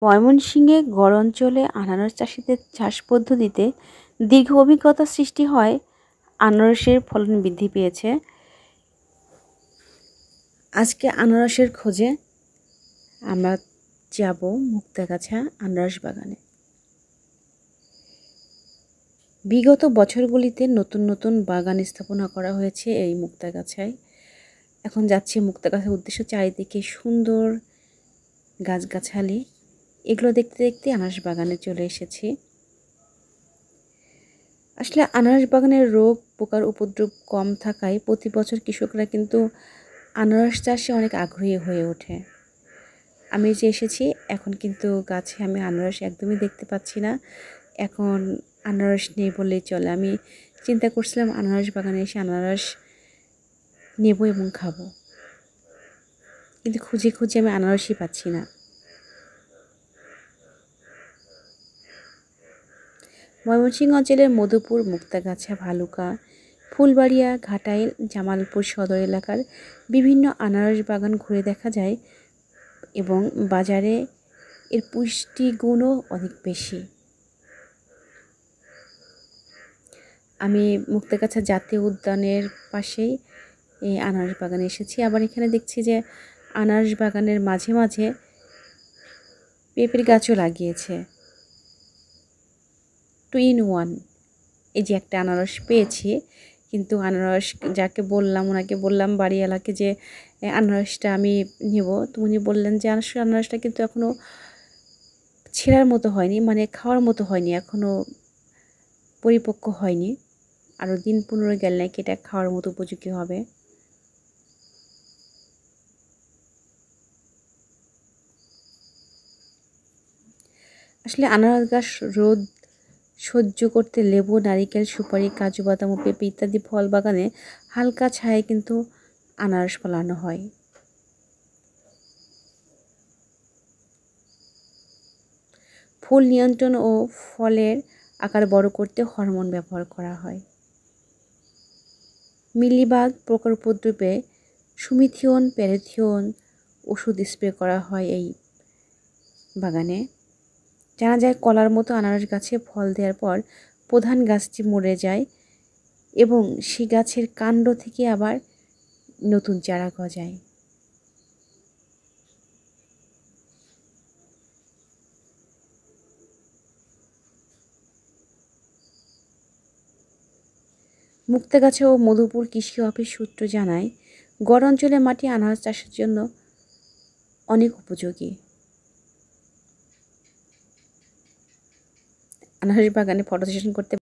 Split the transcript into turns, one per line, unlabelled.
ময়মনসিংহে গড় অঞ্চলে আনারস চাষিদের চাষ পদ্ধতিতে দীর্ঘ অভিজ্ঞতা সৃষ্টি হয় আনারসের ফলন বৃদ্ধি পেয়েছে। আজকে আনারসের খোঁজে আমরা যাব মুক্তাগাছা আনারস বাগানে। বিগত বছরগুলিতে নতুন নতুন বাগান স্থাপনা করা হয়েছে এই মুক্তাগাছায়। এখন যাচ্ছি মুক্তাগাছার উদ্দেশ্য। চারিদিকে সুন্দর গাছগাছালি, এগুলো দেখতে দেখতে আনারস বাগানে চলে এসেছি। আসলে আনারস বাগানের রোগ পোকার উপদ্রব কম থাকায় প্রতি বছর কৃষকরা কিন্তু আনারস চাষে অনেক আগ্রহী হয়ে ওঠে। আমি যে এসেছি এখন কিন্তু গাছে আমি আনারস একদমই দেখতে পাচ্ছি না। এখন আনারস নেই বললেই চলে। আমি চিন্তা করছিলাম আনারস বাগানে এসে আনারস নেব এবং খাবো, কিন্তু খুঁজে খুঁজে আমি আনারসই পাচ্ছি না। ময়মনসিংহ অঞ্চলের মধুপুর, মুক্তাগাছা, ভালুকা, ফুলবাড়িয়া, ঘাটাইল, জামালপুর সদর এলাকার বিভিন্ন আনারস বাগান ঘুরে দেখা যায় এবং বাজারে এর পুষ্টিগুণও অনেক বেশি। আমি মুক্তাগাছা জাতীয় উদ্যানের পাশেই এই আনারস বাগানে এসেছি। আবার এখানে দেখছি যে আনারস বাগানের মাঝে মাঝে পেঁপের গাছও লাগিয়েছে। 2 in 1। এই যে একটা আনারস পেয়েছি, কিন্তু আনারস যাকে বললাম, ওনাকে বললাম বাড়িওয়ালাকে যে আনারসটা আমি নেব, তো উনি বললেন যে আনারসটা কিন্তু এখনও ছেঁড়ার মতো হয়নি, মানে খাওয়ার মতো হয়নি, এখনও পরিপক্ক হয়নি, আরও দিন 15 গেলে নাকি এটা খাওয়ার মতো উপযোগী হবে। আসলে আনারস গাছ রোদ সহ্য করতে লেবু, নারিকেল, সুপারি, কাজু বাদাম ও পেঁপে ইত্যাদি ফল বাগানে হালকা ছায়ায় কিন্তু আনারস ফলানো হয়। ফুল নিয়ন্ত্রণ ও ফলের আকার বড় করতে হরমোন ব্যবহার করা হয়। মিলিবাগ পোকার উপদ্রবে সুমিথিয়ন, প্যারাথিয়ন ওষুধ স্প্রে করা হয় এই বাগানে। জানা যায় কলার মতো আনারস গাছে ফল দেওয়ার পর প্রধান গাছটি মরে যায় এবং সেই গাছের কাণ্ড থেকে আবার নতুন চারা গজায়। মুক্তাগাছা ও মধুপুর কৃষি অফিস সূত্র জানায়, গড় অঞ্চলের মাটি আনারস চাষের জন্য অনেক উপযোগী। আনারস বাগানে ফটো সেশন করতে